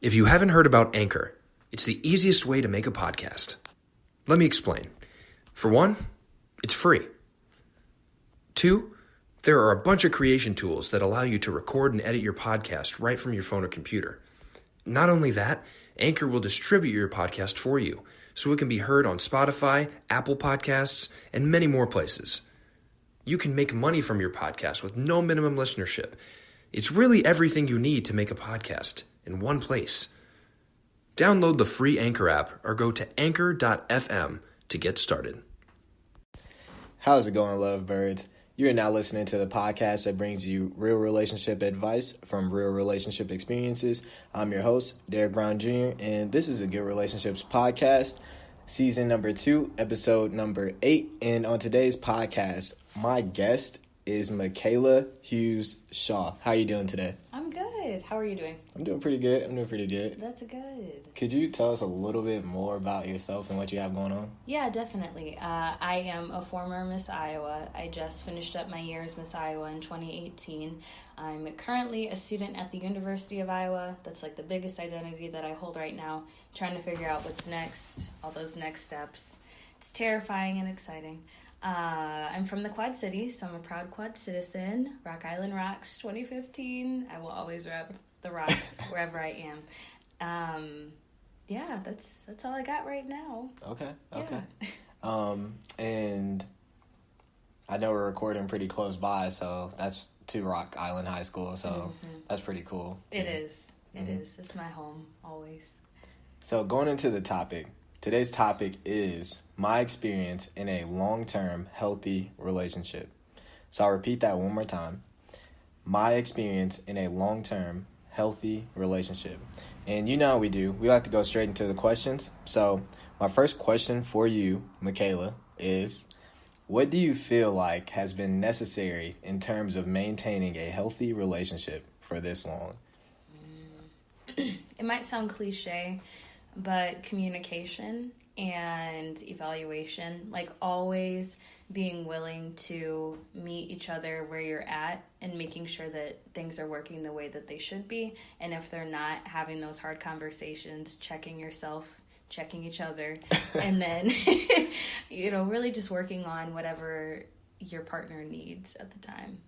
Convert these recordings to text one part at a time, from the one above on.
If you haven't heard about Anchor, it's the easiest way to make a podcast. Let me explain. For one, it's free. Two, there are a bunch of creation tools that allow you to record and edit your podcast right from your phone or computer. Not only that, Anchor will distribute your podcast for you, so it can be heard on Spotify, Apple Podcasts, and many more places. You can make money from your podcast with no minimum listenership. It's really everything you need to make a podcast in one place. Download the free Anchor app or go to anchor.fm to get started. How's it going, lovebirds? You are now listening to the podcast that brings you real relationship advice from real relationship experiences. I'm your host, Derek Brown Jr., and this is a Good Relationships podcast, season number 2, episode number 8. And on today's podcast, my guest is Mikhayla Hughes-Shaw. How are you doing today? I'm good. How are you doing? I'm doing pretty good. That's good. Could you tell us a little bit more about yourself and what you have going on? Yeah, definitely. I am a former Miss Iowa. I just finished up my year as Miss Iowa in 2018. I'm currently a student at the University of Iowa. That's like the biggest identity that I hold right now. Trying to figure out what's next, all those next steps. It's terrifying and exciting. I'm from the Quad Cities, so I'm a proud Quad citizen. Rock Island Rocks 2015. I will always rep the Rocks wherever I am. Yeah, that's all I got right now. Okay. Yeah. And I know we're recording pretty close by, so that's to Rock Island High School, so that's pretty cool. It is. It is. It's my home, always. So going into the topic, today's topic is my experience in a long-term healthy relationship. So I'll repeat that one more time. My experience in a long-term healthy relationship. And you know how we do. We like to go straight into the questions. So my first question for you, Mikhayla, is what do you feel like has been necessary in terms of maintaining a healthy relationship for this long? It might sound cliche, but communication and evaluation, like always being willing to meet each other where you're at and making sure that things are working the way that they should be. And if they're not, having those hard conversations, checking yourself, checking each other, and then, really just working on whatever your partner needs at the time.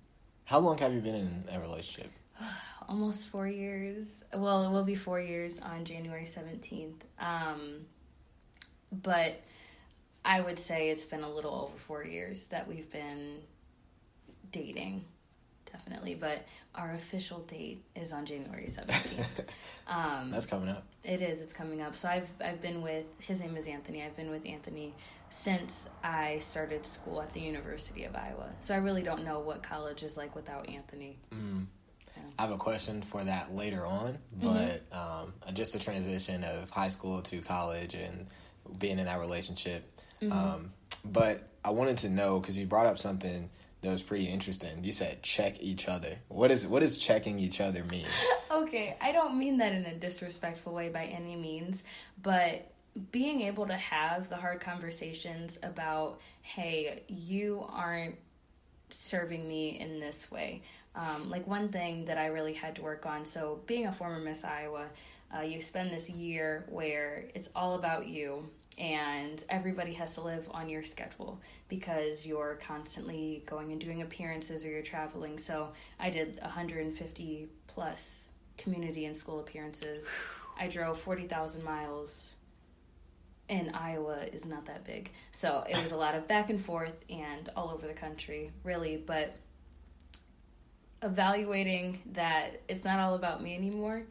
How long have you been in a relationship? Almost 4 years. Well, it will be 4 years on January 17th. But I would say it's been a little over 4 years that we've been dating, definitely. But our official date is on January 17th. That's coming up. It is. It's coming up. So I've been with, his name is Anthony. I've been with Anthony since I started school at the University of Iowa. So I really don't know what college is like without Anthony. I have a question for that later on, but just a transition of high school to college and being in that relationship. But I wanted to know, because you brought up something that was pretty interesting. You said check each other. What does checking each other mean? Okay, I don't mean that in a disrespectful way by any means, but being able to have the hard conversations about, hey, you aren't serving me in this way. Like one thing that I really had to work on, so being a former Miss Iowa, you spend this year where it's all about you and everybody has to live on your schedule because you're constantly going and doing appearances or you're traveling. So I did 150 plus community and school appearances. I drove 40,000 miles. And Iowa is not that big. So it was a lot of back and forth and all over the country, really. But evaluating that it's not all about me anymore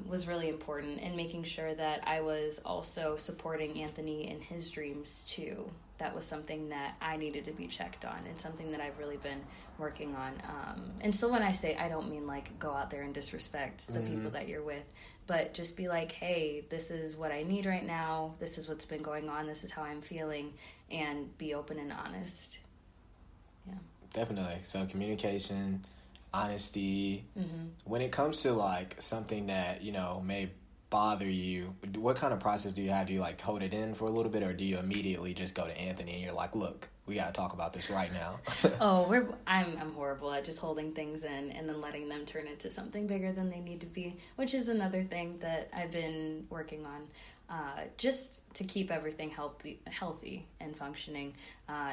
was really important, and making sure that I was also supporting Anthony in his dreams too. That was something that I needed to be checked on and something that I've really been working on. And so when I say, I don't mean like go out there and disrespect the people that you're with, but just be like, hey, this is what I need right now. This is what's been going on. This is how I'm feeling, and be open and honest. Yeah. Definitely. So communication, honesty. When it comes to like something that, may bother you, what kind of process do you have? Do you like hold it in for a little bit, or do you immediately just go to Anthony and you're like, look, we got to talk about this right now. I'm horrible at just holding things in and then letting them turn into something bigger than they need to be, which is another thing that I've been working on, just to keep everything healthy and functioning.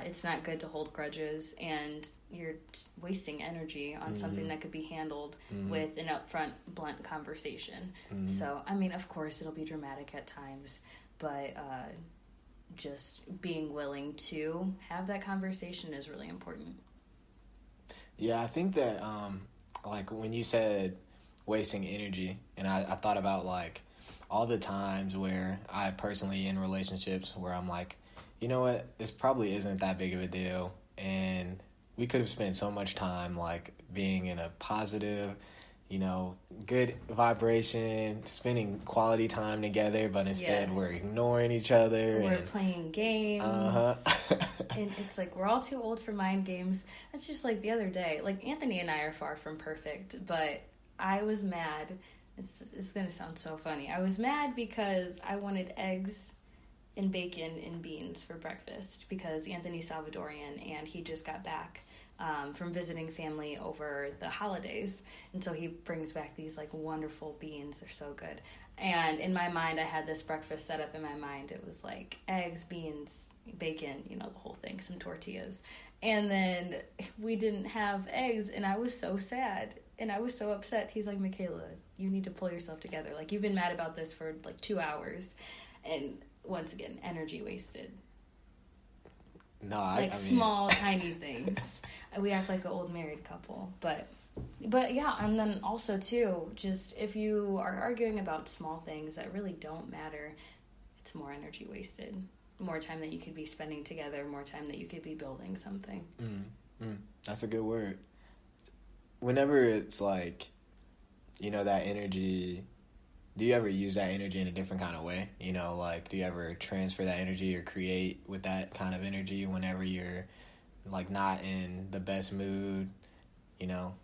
It's not good to hold grudges, and you're wasting energy on something that could be handled with an upfront, blunt conversation. So, I mean, of course, it'll be dramatic at times, but just being willing to have that conversation is really important. Yeah, I think that, like, when you said wasting energy, and I thought about, like, all the times where I personally in relationships where I'm like, you know what, this probably isn't that big of a deal, and we could have spent so much time, like, being in a positive, you know, good vibration, spending quality time together, but instead we're ignoring each other. We're playing games. And it's like, we're all too old for mind games. It's just like the other day, like, Anthony and I are far from perfect, but I was mad. It's going to sound so funny. I was mad because I wanted eggs and bacon and beans for breakfast because Anthony's Salvadorian and he just got back from visiting family over the holidays, and so he brings back these like wonderful beans. They're so good. And in my mind, I had this breakfast set up in my mind. It was like eggs, beans, bacon, you know, the whole thing, some tortillas. And then we didn't have eggs, and I was so sad and I was so upset. He's like, Mikhayla, you need to pull yourself together. Like, you've been mad about this for like 2 hours. And once again, energy wasted. No, I mean, small, tiny things. We act like an old married couple, but yeah, and then also too, just if you are arguing about small things that really don't matter, it's more energy wasted, more time that you could be spending together, more time that you could be building something. That's a good word. Whenever it's like, you know, that energy, do you ever use that energy in a different kind of way? You know, like, do you ever transfer that energy or create with that kind of energy whenever you're, like, not in the best mood, you know?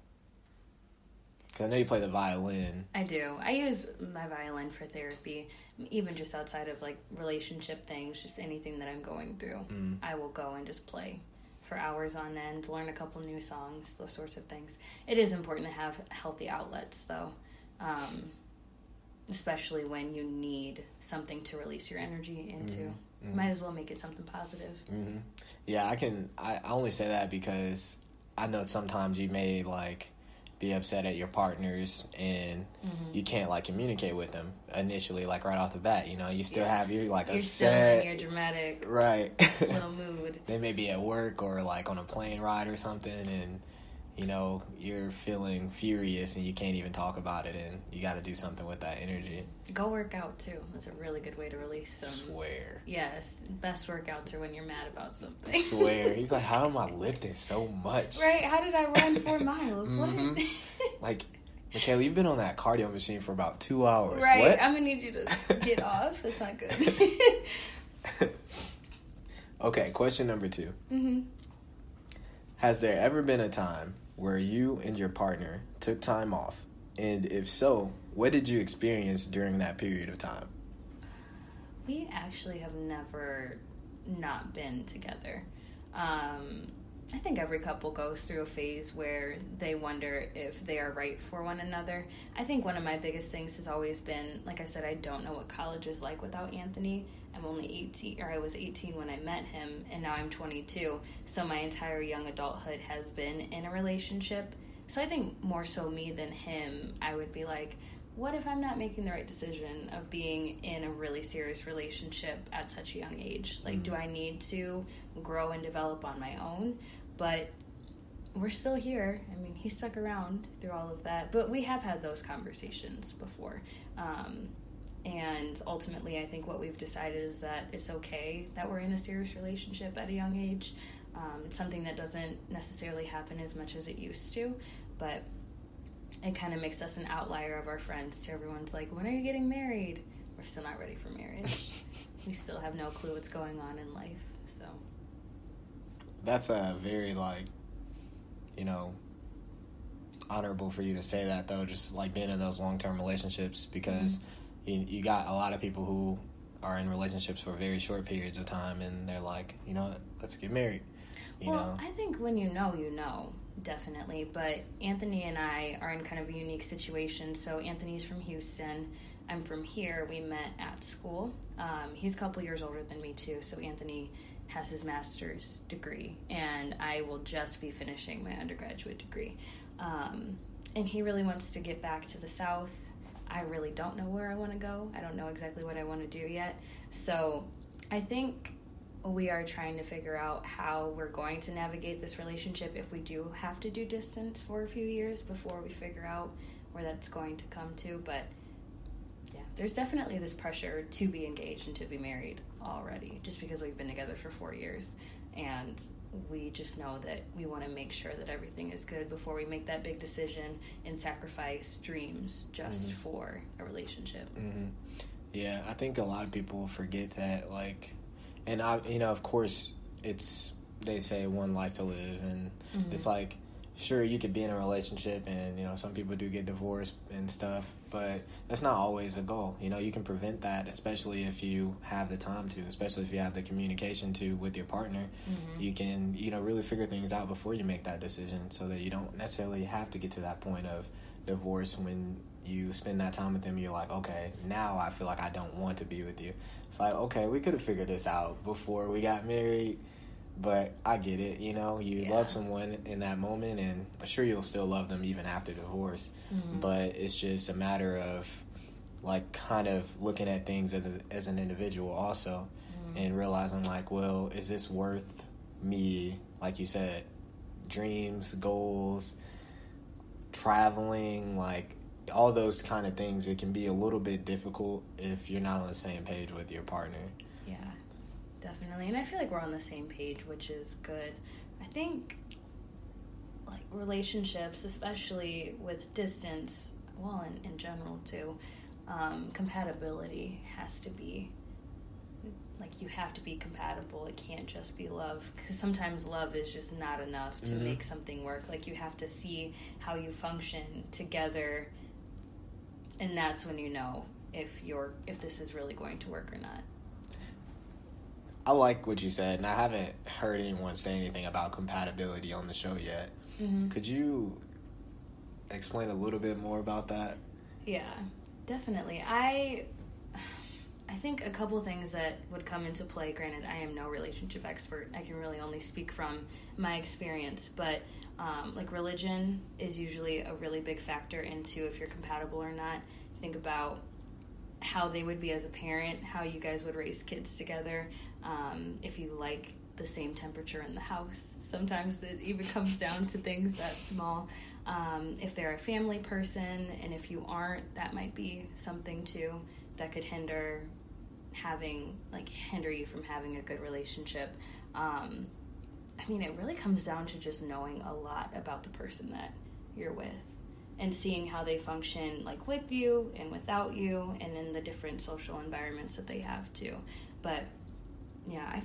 Because I know you play the violin. I do. I use my violin for therapy, even just outside of, like, relationship things, just anything that I'm going through. I will go and just play for hours on end, learn a couple new songs, those sorts of things. It is important to have healthy outlets, though. Especially when you need something to release your energy into. Might as well make it something positive. Yeah, I only say that because I know sometimes you may, like, be upset at your partners and you can't, like, communicate with them initially, like, right off the bat, you know? You still have your, like, you're upset. Still in your dramatic little mood. They may be at work or, like, on a plane ride or something, and, you know, you're feeling furious and you can't even talk about it, and you got to do something with that energy. Go work out, too. That's a really good way to release some... Swear. Yes. Best workouts are when you're mad about something. Swear. You're like, how am I lifting so much? Right? How did I run 4 miles? What? Like, Mikhayla, you've been on that cardio machine for about 2 hours. Right. What? I'm going to need you to get off. That's not good. Okay, question number 2. Has there ever been a time where you and your partner took time off? And if so, what did you experience during that period of time? We actually have never not been together. I think every couple goes through a phase where they wonder if they are right for one another. I think one of my biggest things has always been, like I said, I don't know what college is like without Anthony. I'm only 18, or I was 18 when I met him, and now I'm 22. So my entire young adulthood has been in a relationship. So I think more so me than him, I would be like, what if I'm not making the right decision of being in a really serious relationship at such a young age? Like, do I need to grow and develop on my own? But we're still here. I mean, he stuck around through all of that. But we have had those conversations before. And ultimately, I think what we've decided is that it's okay that we're in a serious relationship at a young age. It's something that doesn't necessarily happen as much as it used to, but it kind of makes us an outlier of our friends too. Everyone's like, when are you getting married? We're still not ready for marriage. We still have no clue what's going on in life, so. That's a very, like, you know, honorable for you to say that, though, just, like, being in those long-term relationships, because you got a lot of people who are in relationships for very short periods of time, and they're like, you know, let's get married. you well, know? I think when you know, definitely. But Anthony and I are in kind of a unique situation. So Anthony's from Houston. I'm from here. We met at school. He's a couple years older than me, too. So Anthony has his master's degree, and I will just be finishing my undergraduate degree. And he really wants to get back to the South. I really don't know where I want to go. I don't know exactly what I want to do yet. So I think we are trying to figure out how we're going to navigate this relationship if we do have to do distance for a few years before we figure out where that's going to come to. But yeah, there's definitely this pressure to be engaged and to be married already, just because we've been together for 4 years. And we just know that we want to make sure that everything is good before we make that big decision and sacrifice dreams just for a relationship. Yeah, I think a lot of people forget that, like, and of course, they say one life to live, and it's like, sure, you could be in a relationship, and some people do get divorced and stuff, but that's not always a goal. You can prevent that, especially if you have the time to, especially if you have the communication to with your partner. You can really figure things out before you make that decision, so that you don't necessarily have to get to that point of divorce. When you spend that time with them, you're like, okay, now I feel like I don't want to be with you. It's like, okay, we could have figured this out before we got married. But I get it, you love someone in that moment, and I'm sure you'll still love them even after divorce. But it's just a matter of, like, kind of looking at things as an individual also, and realizing, like, well, is this worth me, like you said, dreams, goals, traveling, like, all those kind of things. It can be a little bit difficult if you're not on the same page with your partner. Yeah. Definitely. And I feel like we're on the same page, which is good. I think, like, relationships, especially with distance, well, in general, too, compatibility has to be, like, you have to be compatible. It can't just be love, because sometimes love is just not enough to make something work. Like, you have to see how you function together, and that's when you know if this is really going to work or not. I like what you said, and I haven't heard anyone say anything about compatibility on the show yet. Could you explain a little bit more about that? Yeah, definitely. I think a couple things that would come into play, granted, I am no relationship expert. I can really only speak from my experience, but like, religion is usually a really big factor into if you're compatible or not. Think about how they would be as a parent, how you guys would raise kids together, if you like the same temperature in the house. Sometimes it even comes down to things that small. If they're a family person, and if you aren't, that might be something too that could hinder you from having a good relationship. It really comes down to just knowing a lot about the person that you're with, and seeing how they function, like, with you and without you, and in the different social environments that they have too. But yeah,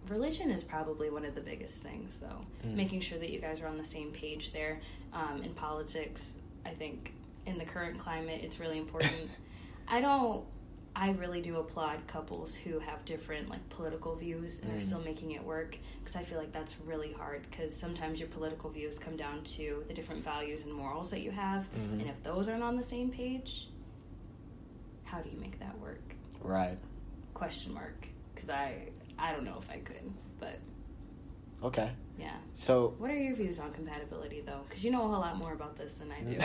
religion is probably one of the biggest things, though. Making sure that you guys are on the same page there. In politics, I think in the current climate, it's really important. I really do applaud couples who have different, like, political views and are still making it work, because I feel like that's really hard, because sometimes your political views come down to the different values and morals that you have, and if those aren't on the same page, how do you make that work? Right. Question mark, because I don't know if I could, but... Okay. Yeah. So... What are your views on compatibility, though? Because you know a whole lot more about this than I do.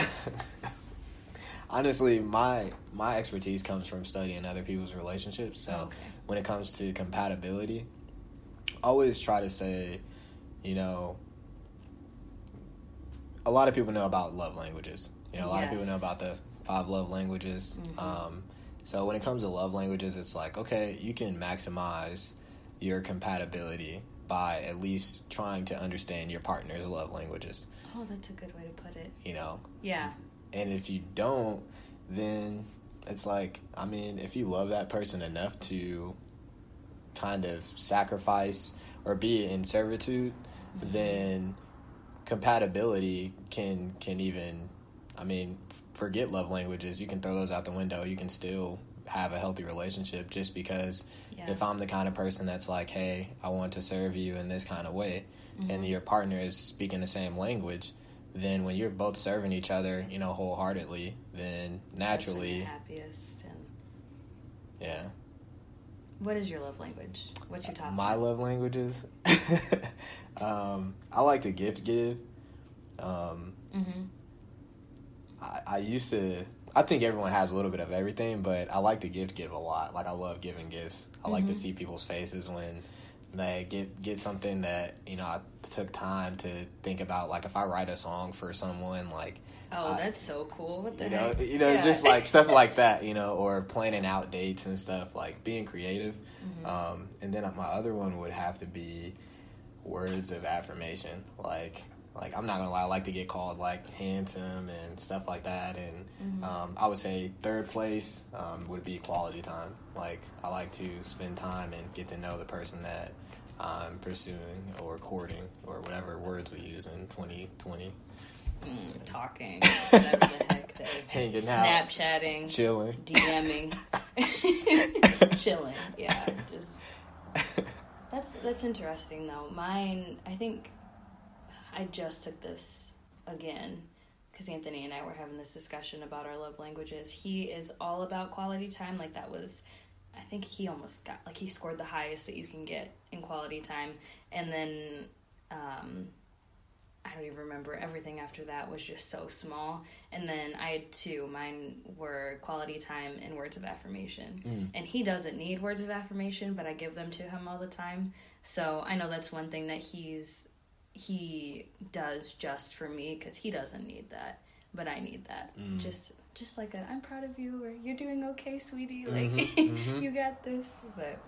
Honestly, my expertise comes from studying other people's relationships. So when it comes to compatibility, I always try to say, a lot of people know about love languages. A lot of people know about the 5 love languages. So when it comes to love languages, it's like, okay, you can maximize your compatibility by at least trying to understand your partner's love languages. Oh, that's a good way to put it. Yeah. And if you don't, then it's like, if you love that person enough to kind of sacrifice or be in servitude, then compatibility can even I mean, forget love languages. You can throw those out the window. You can still have a healthy relationship just because if I'm the kind of person that's like, hey, I want to serve you in this kind of way, and your partner is speaking the same language, then when you're both serving each other, you know, wholeheartedly, then naturally... That's when you're happiest. And... Yeah. What is your love language? What's your top? My love languages? I like to gift give. I used to... I think everyone has a little bit of everything, but I like to gift give a lot. Like, I love giving gifts. I like to see people's faces when they get something that, you know, I took time to think about. Like, if I write a song for someone, like... Oh, that's so cool. What the heck? It's just, like, stuff like that, you know, or planning out dates and stuff, like, being creative. And then my other one would have to be words of affirmation. Like I'm not gonna lie, I like to get called like handsome and stuff like that. And I would say third place would be quality time. Like, I like to spend time and get to know the person that I'm pursuing or courting, or whatever words we use in 2020. Talking, whatever the heck they hanging out, Snapchatting, chilling, DMing, chilling. Yeah, just that's interesting though. Mine, I think I just took this again because Anthony and I were having this discussion about our love languages. He is all about quality time. Like, that was, I think he almost got, like, he scored the highest that you can get in quality time, and then I don't even remember. Everything after that was just so small. And then I had two. Mine were quality time and words of affirmation. And he doesn't need words of affirmation, but I give them to him all the time. So I know that's one thing that he does just for me, because he doesn't need that, but I need that. Just like I'm proud of you, or you're doing okay, sweetie. Like, you got this. But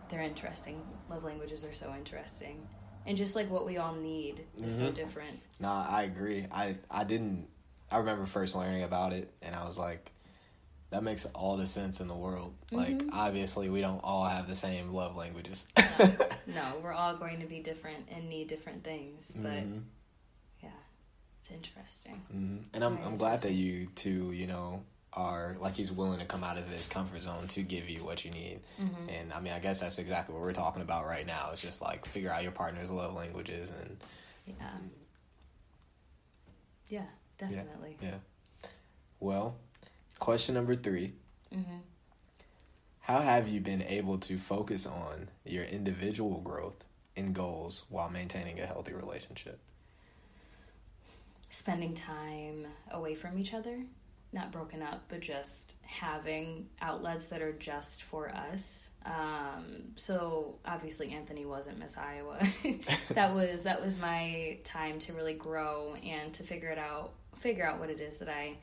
they're interesting. Love languages are so interesting. And just like what we all need is so different. No, I agree. I remember first learning about it, and I was like, that makes all the sense in the world. Like, obviously, we don't all have the same love languages. No, we're all going to be different and need different things. But, yeah, it's interesting. And I'm glad that you two, you know, are, like, he's willing to come out of his comfort zone to give you what you need. And, I mean, I guess that's exactly what we're talking about right now. It's just, like, figure out your partner's love languages. And Yeah, definitely. Yeah. Well, question number 3. How have you been able to focus on your individual growth and goals while maintaining a healthy relationship? Spending time away from each other. Not broken up, but just having outlets that are just for us. So obviously Anthony wasn't Miss Iowa. that was my time to really grow and to figure out what it is that I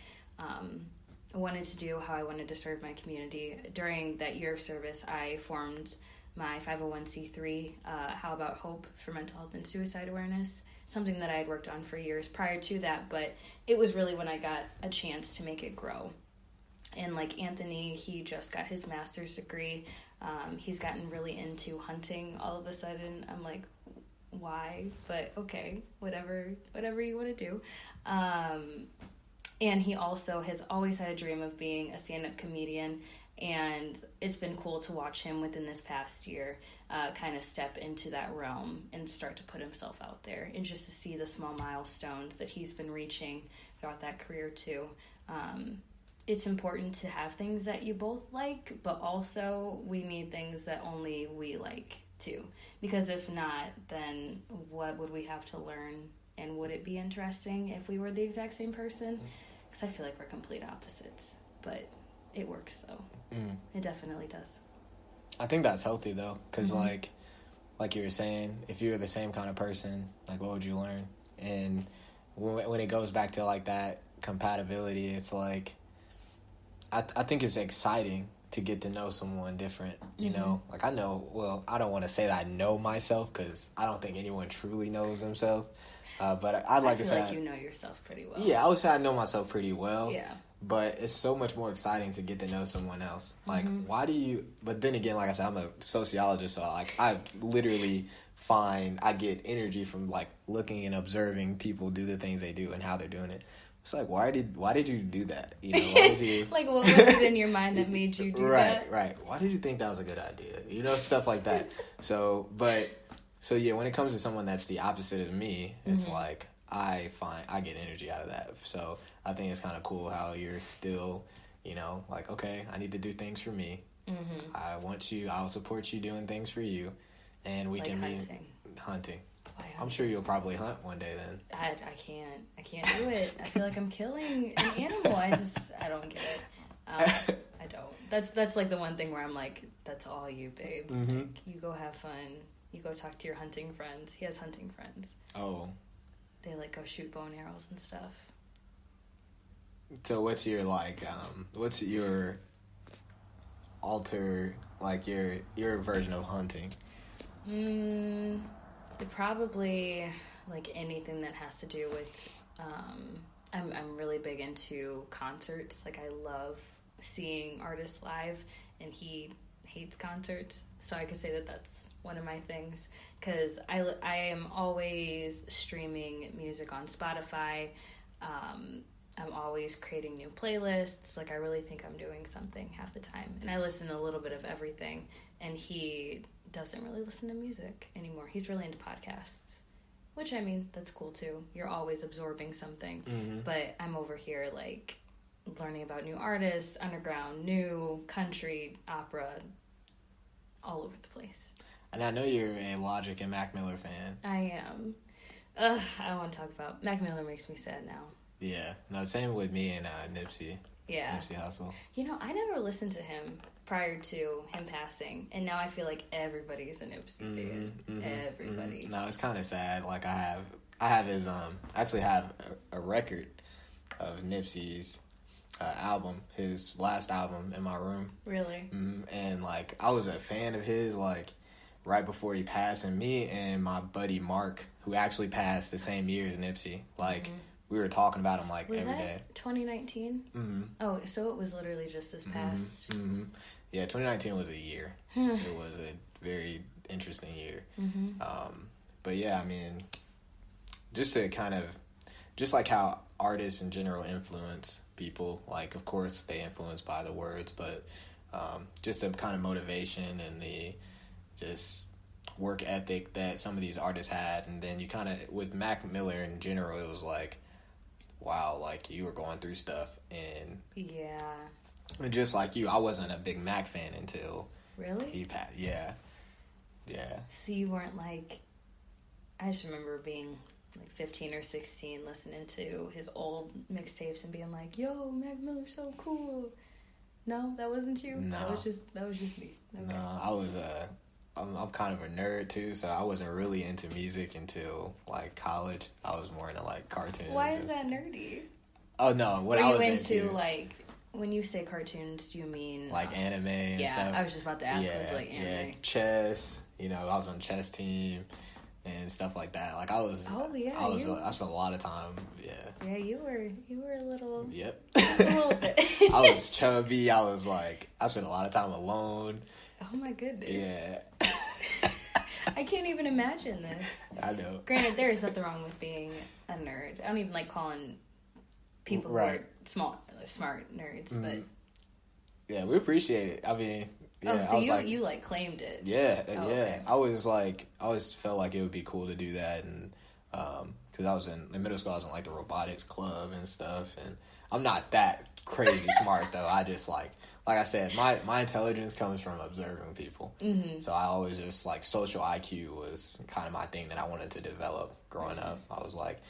wanted to do, how I wanted to serve my community. During that year of service, I formed my 501c3, How About Hope for Mental Health and Suicide Awareness, something that I had worked on for years prior to that, but it was really when I got a chance to make it grow. And like Anthony, he just got his master's degree. He's gotten really into hunting all of a sudden. I'm like, why? But okay, whatever you want to do. And he also has always had a dream of being a stand-up comedian, and it's been cool to watch him within this past year kind of step into that realm and start to put himself out there, and just to see the small milestones that he's been reaching throughout that career too. It's important to have things that you both like, but also we need things that only we like too, because if not, then what would we have to learn, and would it be interesting if we were the exact same person? Because I feel like we're complete opposites, but it works though. It definitely does. I think that's healthy though, because like you were saying, if you're the same kind of person, like, what would you learn? And when it goes back to like that compatibility, it's like I think it's exciting to get to know someone different, you know? Like, I don't want to say that I know myself, because I don't think anyone truly knows themselves. But I'd like to say... I feel like you know yourself pretty well. Yeah, I would say I know myself pretty well. Yeah. But it's so much more exciting to get to know someone else. Like, why do you... But then again, like I said, I'm a sociologist, so, like, I literally I get energy from, like, looking and observing people do the things they do and how they're doing it. It's like, why did you do that? You know, why did you... Like, what was it in your mind that made you do that? Right. Why did you think that was a good idea? You know, stuff like that. So yeah, when it comes to someone that's the opposite of me, it's like, I get energy out of that. So I think it's kind of cool how you're still, you know, like, okay, I need to do things for me. I'll support you doing things for you. And we like can hunting. be hunting. I'm sure you'll probably hunt one day then. I can't do it. I feel like I'm killing an animal. I don't get it. I don't. That's like the one thing where I'm like, that's all you, babe. Like, you go have fun. You go talk to your hunting friends. He has hunting friends. Oh. They like go shoot bow and arrows and stuff. So what's your your version of hunting? Probably like anything that has to do with I'm really big into concerts. Like, I love seeing artists live, and he hates concerts, so I could say that that's one of my things, because I am always streaming music on Spotify. I'm always creating new playlists. Like, I really think I'm doing something half the time, and I listen to a little bit of everything, and he doesn't really listen to music anymore. He's really into podcasts, which, I mean, that's cool too. You're always absorbing something. But I'm over here like learning about new artists, underground, new country, opera, all over the place. And I know you're a Logic and Mac Miller fan. I am. I don't want to talk about Mac Miller. Makes me sad now. Yeah, no, same with me and Nipsey. Yeah, Nipsey Hussle. You know, I never listened to him prior to him passing, and now I feel like everybody's a Nipsey fan. Everybody. No, it's kind of sad. Like, I have his actually have a record of Nipsey's album, his last album, in my room. Really? And like, I was a fan of his like right before he passed, and me and my buddy Mark, who actually passed the same year as Nipsey, like. We were talking about him like was every that day. 2019? Oh, so it was literally just this past. Yeah, 2019 was a year. It was a very interesting year. But yeah, I mean, just like how artists in general influence people. Like, of course, they influenced by the words, but just the kind of motivation and the just work ethic that some of these artists had. And then you kind of, with Mac Miller in general, it was like, wow, like, you were going through stuff, and just like you, I wasn't a big Mac fan until he passed. Yeah. So you weren't like, I just remember being like 15 or 16, listening to his old mixtapes and being like, "Yo, Mac Miller's so cool." No, that wasn't you. No, that was just me. Okay. No, I was I'm kind of a nerd too, so I wasn't really into music until like college. I was more into like cartoons. Why is that nerdy? Oh no, what Were I was you into like, when you say cartoons, do you mean like anime and stuff? Yeah, I was just about to ask. Was like anime? Yeah, chess. You know, I was on chess team and stuff like that. Like, I was. Oh yeah. I spent a lot of time. Yeah. Yeah, you were a little. Yep. Just a little bit. I was chubby. I spent a lot of time alone. Oh my goodness. Yeah. I can't even imagine this. I know. Granted, there is nothing wrong with being a nerd. I don't even like calling people who are smart nerds, but yeah, we appreciate it. I mean, yeah. So you like claimed it. Yeah, yeah. Okay. I always felt like it would be cool to do that, and because I was in middle school, I was in like the robotics club and stuff, and I'm not that crazy smart though. I just like I said, my intelligence comes from observing people. So I always just like, social IQ was kind of my thing that I wanted to develop growing up. I was like,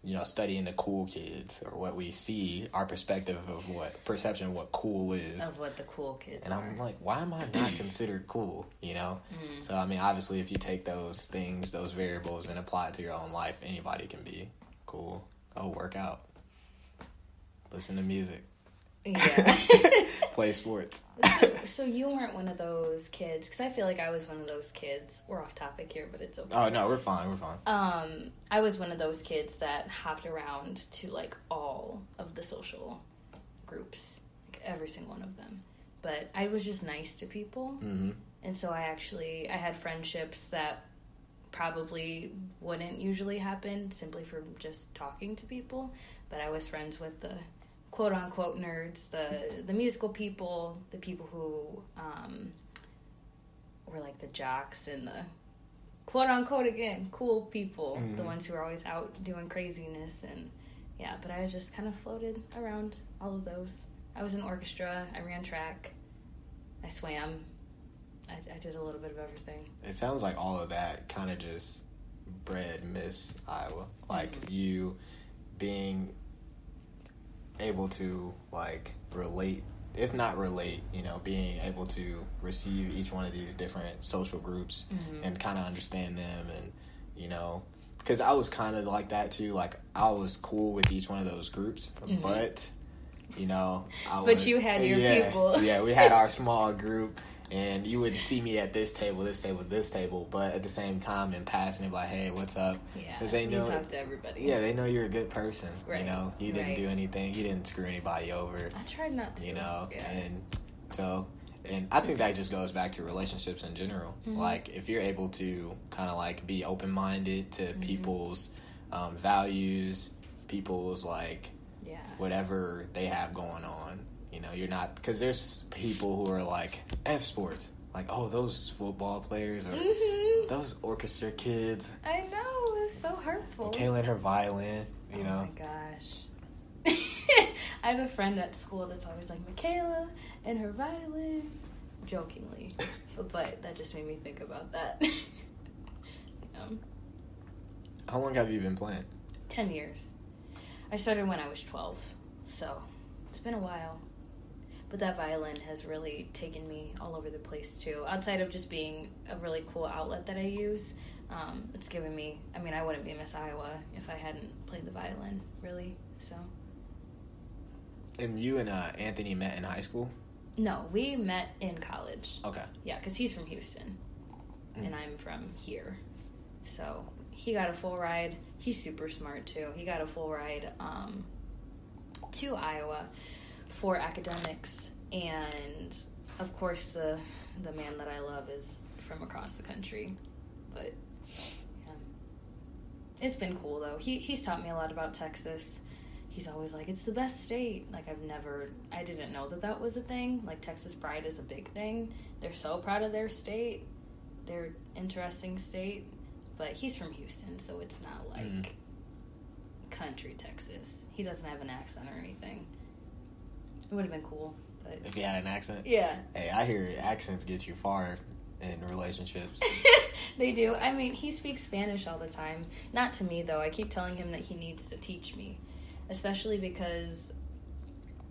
you know, studying the cool kids, or what we see, our perception of what cool is. Of what the cool kids are. And I'm like, why am I not considered cool, you know? So, I mean, obviously, if you take those things, those variables, and apply it to your own life, anybody can be cool. Go work out. Listen to music. Yeah. Play sports. So you weren't one of those kids, because I feel like I was one of those kids. We're off topic here, but it's okay. Oh no, we're fine. I was one of those kids that hopped around to like all of the social groups, like every single one of them. But I was just nice to people, and so I had friendships that probably wouldn't usually happen simply from just talking to people. But I was friends with the quote-unquote nerds, the musical people, the people who were like the jocks and the quote-unquote, again, cool people, the ones who are always out doing craziness. And yeah, but I just kind of floated around all of those. I was in orchestra, I ran track, I swam, I did a little bit of everything. It sounds like all of that kind of just bred Miss Iowa. Like, you being able to, like, relate, if not relate, you know, being able to receive each one of these different social groups and kind of understand them. And, you know, because I was kind of like that too. Like, I was cool with each one of those groups, but, you know, But you had your people. Yeah, we had our small group. And you would see me at this table, but at the same time in passing, like, hey, what's up? Yeah, because they know, you talk to everybody. Yeah, they know you're a good person. Right. You know, you didn't do anything. You didn't screw anybody over. I tried not to. You know, and I think that just goes back to relationships in general. Like, if you're able to kind of, like, be open-minded to people's values, people's, like, whatever they have going on. You know, you're not, because there's people who are like, F sports. Like, oh, those football players or those orchestra kids. I know, it's so hurtful. Mikhayla and her violin, you know. Oh my gosh. I have a friend at school that's always like, Mikhayla and her violin. Jokingly. But that just made me think about that. How long have you been playing? 10 years. I started when I was 12, so it's been a while. But that violin has really taken me all over the place, too. Outside of just being a really cool outlet that I use, it's given me... I mean, I wouldn't be Miss Iowa if I hadn't played the violin, really, so... And you and Anthony met in high school? No, we met in college. Okay. Yeah, because he's from Houston, and I'm from here. So he got a full ride. He's super smart, too. He got a full ride to Iowa for academics, and of course the man that I love is from across the country. But yeah. It's been cool though. He's taught me a lot about Texas. He's always like, it's the best state. Like, I didn't know that was a thing. Like, Texas pride is a big thing. They're so proud of their state. They're interesting state. But he's from Houston, so it's not like country Texas. He doesn't have an accent or anything. It would have been cool, but... If he had an accent? Yeah. Hey, I hear accents get you far in relationships. They do. I mean, he speaks Spanish all the time. Not to me, though. I keep telling him that he needs to teach me. Especially because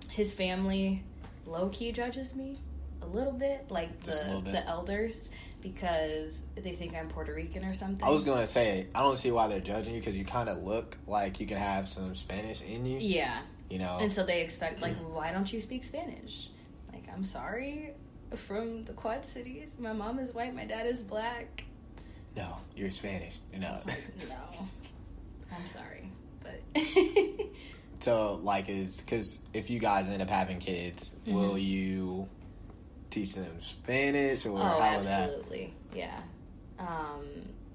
his family low-key judges me a little bit. Like, the elders. Because they think I'm Puerto Rican or something. I was going to say, I don't see why they're judging you, because you kind of look like you can have some Spanish in you. Yeah. You know? And so they expect, like, why don't you speak Spanish? Like, I'm sorry, from the Quad Cities. My mom is white, my dad is black. No, you're Spanish. No. No. I'm sorry, but... So, like, because if you guys end up having kids, will you teach them Spanish, or how will that? Absolutely, yeah.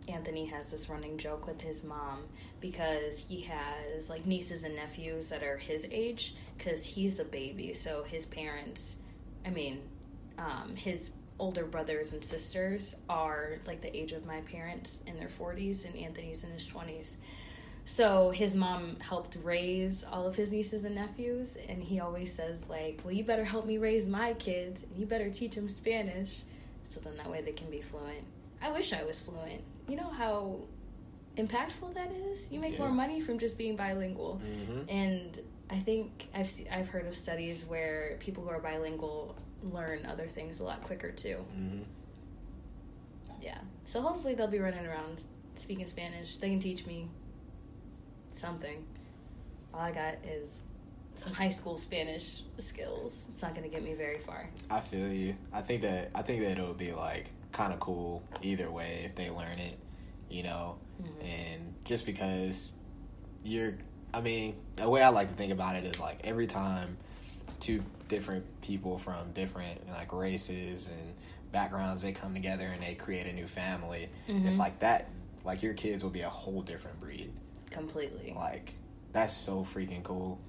Anthony has this running joke with his mom because he has, like, nieces and nephews that are his age, because he's a baby, so his parents, his older brothers and sisters are, like, the age of my parents in their 40s, and Anthony's in his 20s. So his mom helped raise all of his nieces and nephews, and he always says, like, well, you better help me raise my kids, and you better teach them Spanish, so then that way they can be fluent. I wish I was fluent. You know how impactful that is? You make more money from just being bilingual. And I think I've heard of studies where people who are bilingual learn other things a lot quicker, too. Yeah. So hopefully they'll be running around speaking Spanish. They can teach me something. All I got is some high school Spanish skills. It's not going to get me very far. I feel you. I think that it'll be, like, kind of cool either way if they learn it, you know. And just because the way I like to think about it is, like, every time two different people from different, like, races and backgrounds, they come together and they create a new family, it's like that, Like, your kids will be a whole different breed. Completely. Like, that's so freaking cool.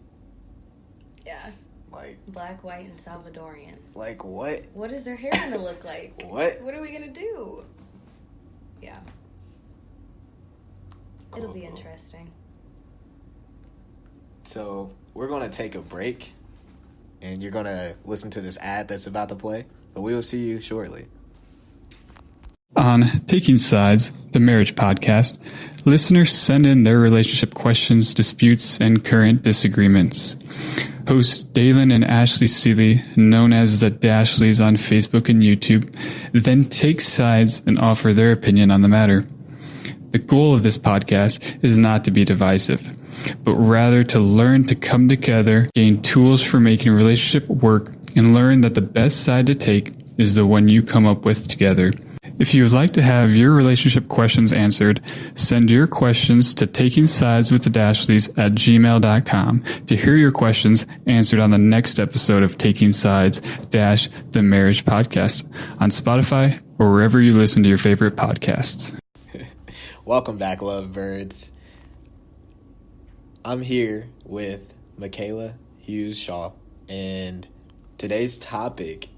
Yeah. Like, black, white, and Salvadorian. Like, what? What is their hair going to look like? What are we going to do? Yeah. It'll be interesting. So, we're going to take a break, and you're going to listen to this ad that's about to play, but we will see you shortly. On Taking Sides, the marriage podcast, listeners send in their relationship questions, disputes, and current disagreements. Hosts Dalen and Ashley Seeley, known as the Dashleys on Facebook and YouTube, then take sides and offer their opinion on the matter. The goal of this podcast is not to be divisive, but rather to learn to come together, gain tools for making a relationship work, and learn that the best side to take is the one you come up with together. If you would like to have your relationship questions answered, send your questions to takingsideswiththedashleys@gmail.com to hear your questions answered on the next episode of Taking Sides - the Marriage Podcast on Spotify or wherever you listen to your favorite podcasts. Welcome back, lovebirds. I'm here with Mikhayla Hughes-Shaw, and today's topic,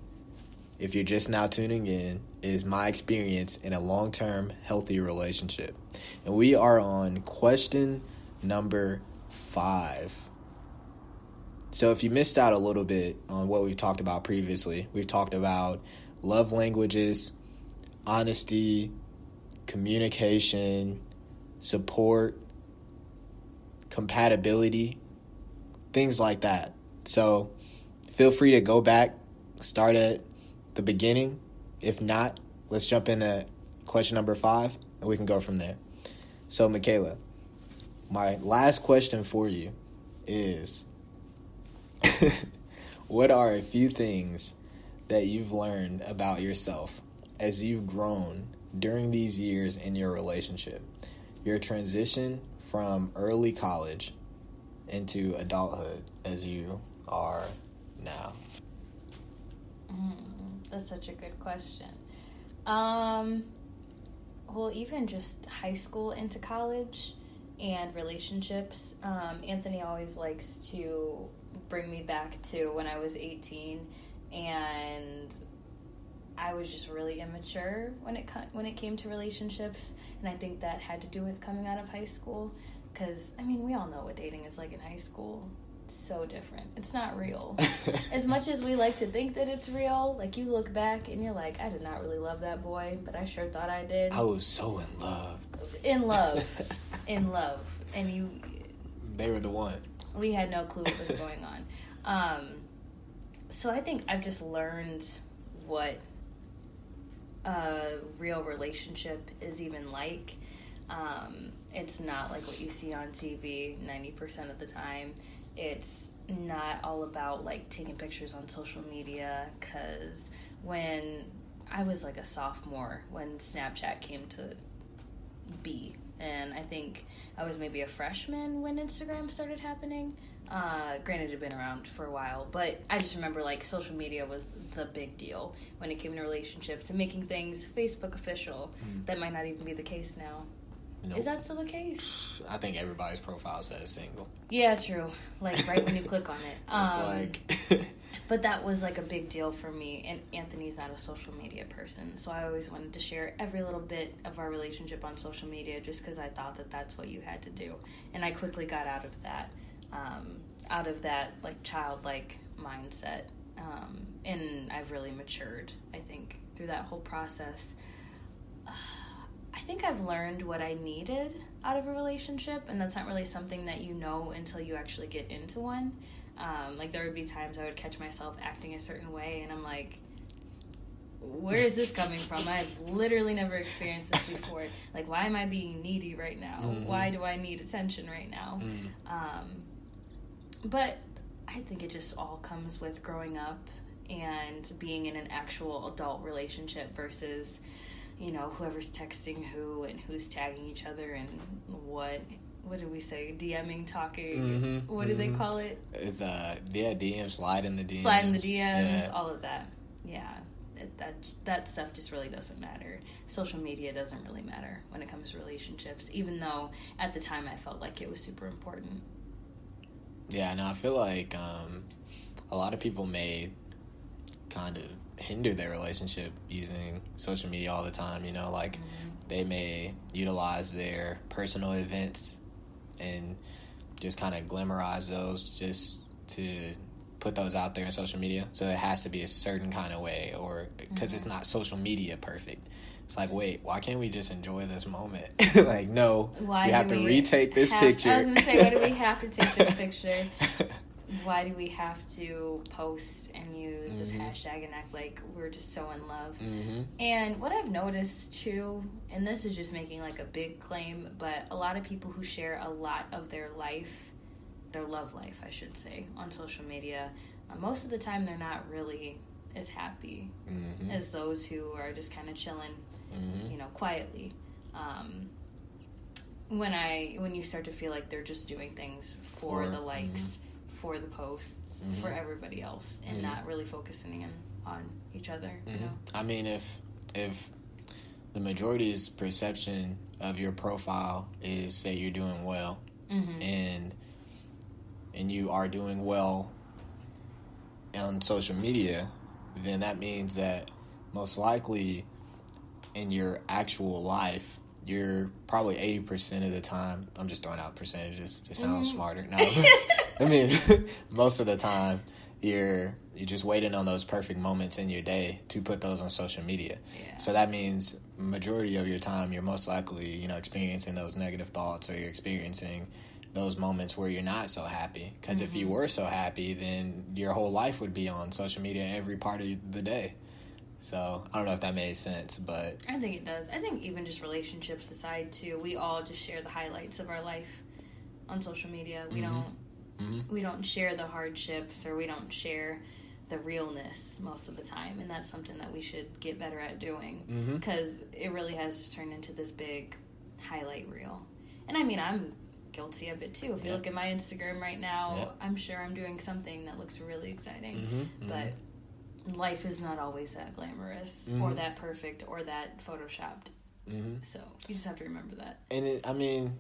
if you're just now tuning in, is my experience in a long-term healthy relationship. And we are on question number 5. So if you missed out a little bit on what we've talked about previously, we've talked about love languages, honesty, communication, support, compatibility, things like that. So feel free to go back, start at the beginning. If not, let's jump into question number 5, and we can go from there. So, Mikhayla, my last question for you is, what are a few things that you've learned about yourself as you've grown during these years in your relationship? Your transition from early college into adulthood as you are now. That's such a good question. Well, even just high school into college and relationships, Anthony always likes to bring me back to when I was 18, and I was just really immature when it came to relationships, and I think that had to do with coming out of high school, because, I mean, we all know what dating is like in high school. So different. It's not real. As much as we like to think that it's real, like, you look back and you're like, I did not really love that boy, but I sure thought I did. I was so in love. In love. And they were the one. We had no clue what was going on. So I think I've just learned what a real relationship is even like. It's not like what you see on TV 90% of the time. It's not all about, like, taking pictures on social media, because when I was, like, a sophomore, when Snapchat came to be, and I think I was maybe a freshman when Instagram started happening. Granted, it had been around for a while, but I just remember, like, social media was the big deal when it came to relationships and making things Facebook official. That might not even be the case now. Nope. Is that still the case? I think everybody's profile says single. Yeah, true. Like, right when you click on it. It's like... But that was, like, a big deal for me, and Anthony's not a social media person, so I always wanted to share every little bit of our relationship on social media just because I thought that that's what you had to do. And I quickly got out of that, like, childlike mindset. And I've really matured, I think, through that whole process. I think I've learned what I needed out of a relationship, and that's not really something that you know until you actually get into one. Like, there would be times I would catch myself acting a certain way, and I'm like, where is this coming from? I've literally never experienced this before. Like, why am I being needy right now? Mm-hmm. Why do I need attention right now? But I think it just all comes with growing up and being in an actual adult relationship versus, you know, whoever's texting who and who's tagging each other and what did we say? DMing, talking. What do they call it? It's DMs, slide in the DMs. Slide in the DMs, all of that. Yeah. that stuff just really doesn't matter. Social media doesn't really matter when it comes to relationships, even though at the time I felt like it was super important. Yeah, no, I feel like a lot of people may kind of hinder their relationship using social media all the time, you know, like they may utilize their personal events and just kind of glamorize those just to put those out there in social media. So it has to be a certain kind of way, or because it's not social media perfect. It's like, wait, why can't we just enjoy this moment? Like, no, we have to retake this picture. I was going to say, why do we have to take this picture? Why do we have to post and use this hashtag and act like we're just so in love? And what I've noticed too, and this is just making like a big claim, but a lot of people who share a lot of their life, their love life, I should say, on social media, most of the time they're not really as happy as those who are just kind of chilling, you know, quietly. When you start to feel like they're just doing things for the likes, for the posts, for everybody else, and not really focusing on each other, you know? I mean, if the majority's perception of your profile is, say, you're doing well, and you are doing well on social media, then that means that most likely in your actual life, you're probably 80% of the time, I'm just throwing out percentages to sound smarter. No, I mean, most of the time, you're just waiting on those perfect moments in your day to put those on social media. Yeah. So that means majority of your time, you're most likely, you know, experiencing those negative thoughts, or you're experiencing those moments where you're not so happy. Because if you were so happy, then your whole life would be on social media every part of the day. So I don't know if that made sense, but I think it does. I think even just relationships aside too, we all just share the highlights of our life on social media. We don't share the hardships, or we don't share the realness most of the time, and that's something that we should get better at doing, because it really has just turned into this big highlight reel. And I mean, I'm guilty of it too. If you look at my Instagram right now, I'm sure I'm doing something that looks really exciting, but life is not always that glamorous or that perfect or that photoshopped. So you just have to remember that. And I mean,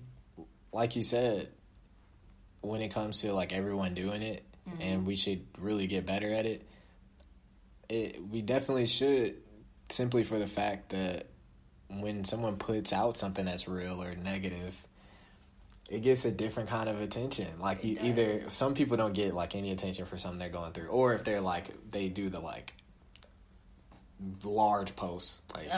like you said, when it comes to like everyone doing it, and we should really get better at it, we definitely should, simply for the fact that when someone puts out something that's real or negative, it gets a different kind of attention. Like, either some people don't get like any attention for something they're going through, or if they're like, they do the like large posts, like,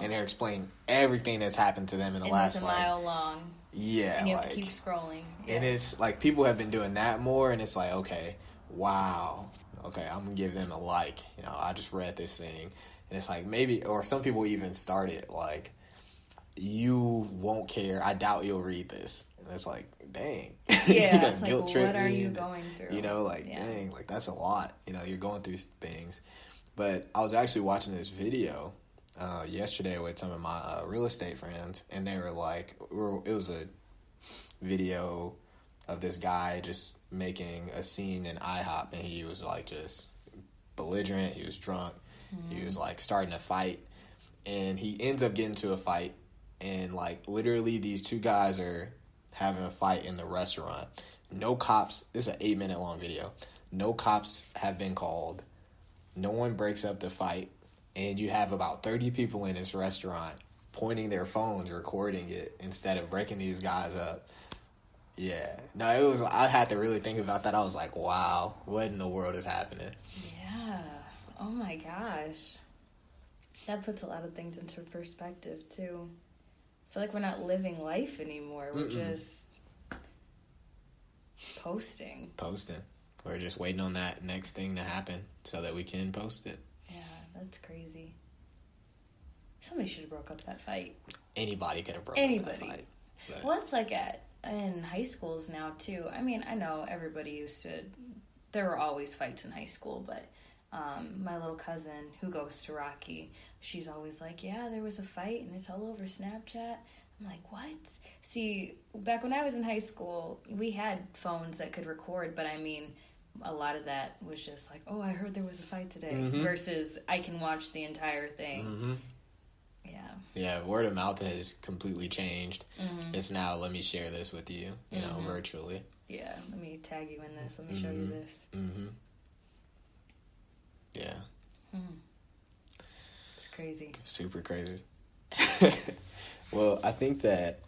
and they're explaining everything that's happened to them in the last it's a mile long. Yeah, and you have like, to keep scrolling. Yeah. And it's like, people have been doing that more, and it's like, okay, wow, okay, I'm gonna give them a like. You know, I just read this thing, and it's like, maybe, or some people even start it like, you won't care, I doubt you'll read this. And it's like, dang. Yeah, like, guilt trip what are you me, going through? You know, like, dang, like, that's a lot. You know, you're going through things. But I was actually watching this video yesterday with some of my real estate friends, and they were like, it was a video of this guy just making a scene in IHOP, and he was like just belligerent, he was drunk, he was like starting a fight, and he ends up getting to a fight, and like literally these two guys are having a fight in the restaurant. No cops, this is an 8-minute long video, no cops have been called, no one breaks up the fight, and you have about 30 people in this restaurant pointing their phones, recording it, instead of breaking these guys up. Yeah. No, it was, I had to really think about that. I was like, wow, what in the world is happening? Yeah. Oh my gosh. That puts a lot of things into perspective too. I feel like we're not living life anymore. We're just posting. We're just waiting on that next thing to happen so that we can post it. Yeah, that's crazy. Somebody should have broke up that fight. Anybody could have broken up that fight. But. Well, it's like in high schools now too. I mean, I know everybody used to, there were always fights in high school, but my little cousin who goes to Rocky, she's always like, yeah, there was a fight and it's all over Snapchat. I'm like, what? See, back when I was in high school, we had phones that could record, but I mean, a lot of that was just like, oh, I heard there was a fight today, Mm-hmm. versus I can watch the entire thing. Mm-hmm. Yeah. Yeah, word of mouth has completely changed. Mm-hmm. It's now, let me share this with you, you know, Mhm. virtually. Yeah, let me tag you in this. Let me show you this. Mm-hmm. Yeah, It's crazy. super crazy. Well, I think that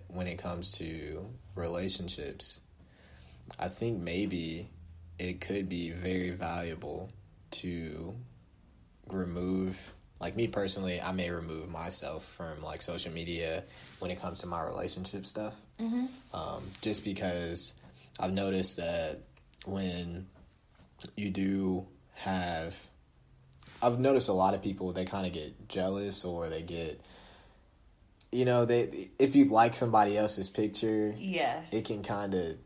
when it comes to relationships, I think maybe it could be very valuable to remove, like me personally, I may remove myself from like social media when it comes to my relationship stuff. Mm-hmm. Just because I've noticed that when you do have, I've noticed a lot of people, they kind of get jealous, or they get, you know, if you like somebody else's picture, Yes. it can kind of,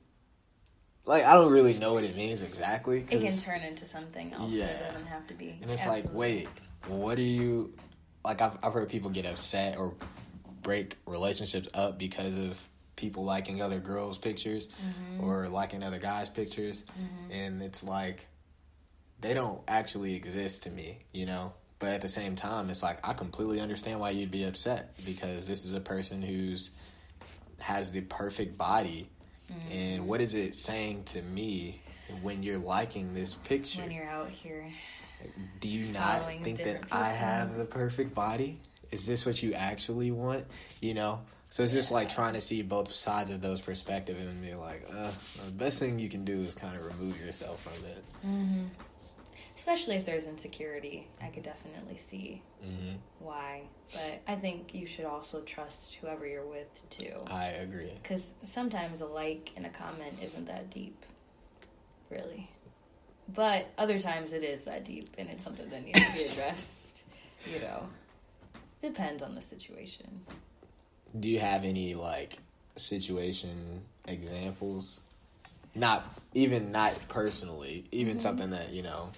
like, I don't really know what it means exactly. It can turn into something else. Yeah. It doesn't have to be. And it's Absolutely. like, wait, what are you, like, I've heard people get upset or break relationships up because of people liking other girls' pictures or liking other guys' pictures. And it's like, they don't actually exist to me, you know? But at the same time, it's like, I completely understand why you'd be upset, because this is a person has the perfect body. And what is it saying to me when you're liking this picture? When you're out here. Do you not following think that different I people. have the perfect body? Is this what you actually want? You know? So it's just like trying to see both sides of those perspectives and be like, the best thing you can do is kind of remove yourself from it. Mm-hmm. Especially if there's insecurity. I could definitely see why. But I think you should also trust whoever you're with, too. I agree. Because sometimes a like and a comment isn't that deep. Really. But other times it is that deep, and it's something that needs to be addressed. You know. Depends on the situation. Do you have any, like, situation examples? Not personally. Even something that, you know.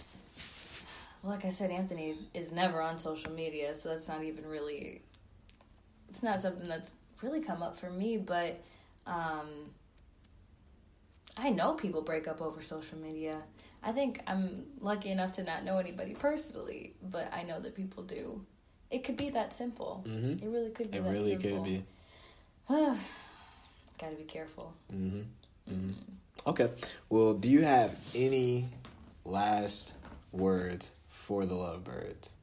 Like I said, Anthony is never on social media, so that's not even really... It's not something that's really come up for me, but I know people break up over social media. I think I'm lucky enough to not know anybody personally, but I know that people do. It could be that simple. Mm-hmm. It really could be It that really simple. could be. Gotta be careful. Mm-hmm. Mm-hmm. Okay. Well, do you have any last words for the lovebirds?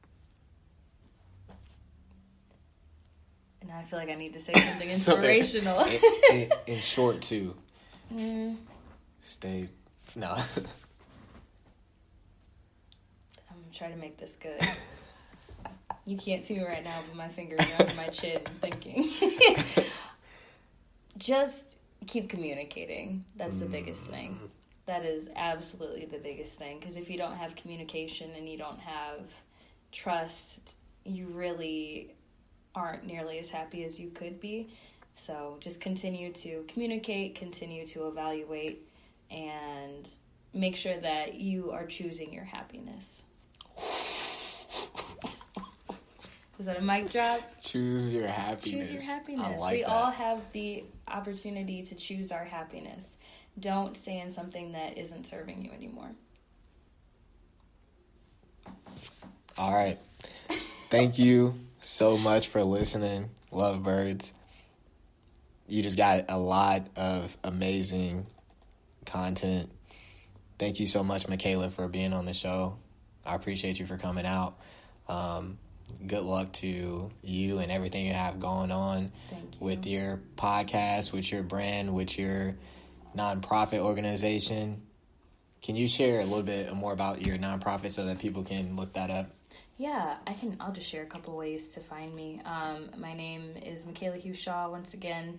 And now I feel like I need to say something inspirational. in short, too. Stay. No. I'm trying to make this good. You can't see me right now, but my fingers are under my chin thinking. Just keep communicating. That's the biggest thing. That is absolutely the biggest thing. Because if you don't have communication and you don't have trust, you really aren't nearly as happy as you could be. So just continue to communicate, continue to evaluate, and make sure that you are choosing your happiness. Was that a mic drop? Choose your happiness. Choose your happiness. I like We that. all have the opportunity to choose our happiness. Don't stay in something that isn't serving you anymore. All right. Thank you so much for listening, lovebirds. You just got a lot of amazing content. Thank you so much, Mikhayla, for being on the show. I appreciate you for coming out. Good luck to you and everything you have going on with your podcast, with your brand, with your nonprofit organization. Can you share a little bit more about your nonprofit so that people can look that up? Yeah, I'll just share a couple ways to find me. My name is Mikhayla Hughes-Shaw. Once again,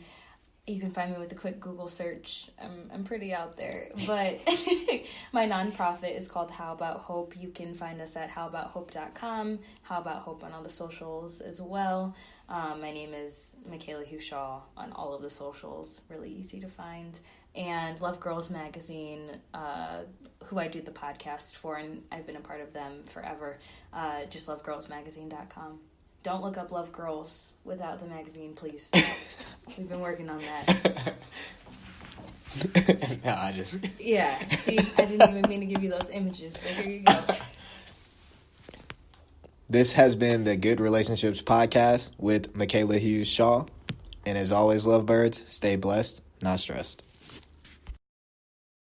you can find me with a quick Google search. I'm pretty out there. But my nonprofit is called How About Hope. You can find us at howabouhope.com, How About Hope on all the socials as well. My name is Mikhayla Hughes-Shaw on all of the socials. Really easy to find. And Love Girls Magazine, who I do the podcast for, and I've been a part of them forever. Just lovegirlsmagazine.com. Don't look up Love Girls without the magazine, please. We've been working on that. No, I just... Yeah, see, I didn't even mean to give you those images, but here you go. This has been the Good Relationships Podcast with Mikhayla Hughes-Shaw. And as always, lovebirds, stay blessed, not stressed.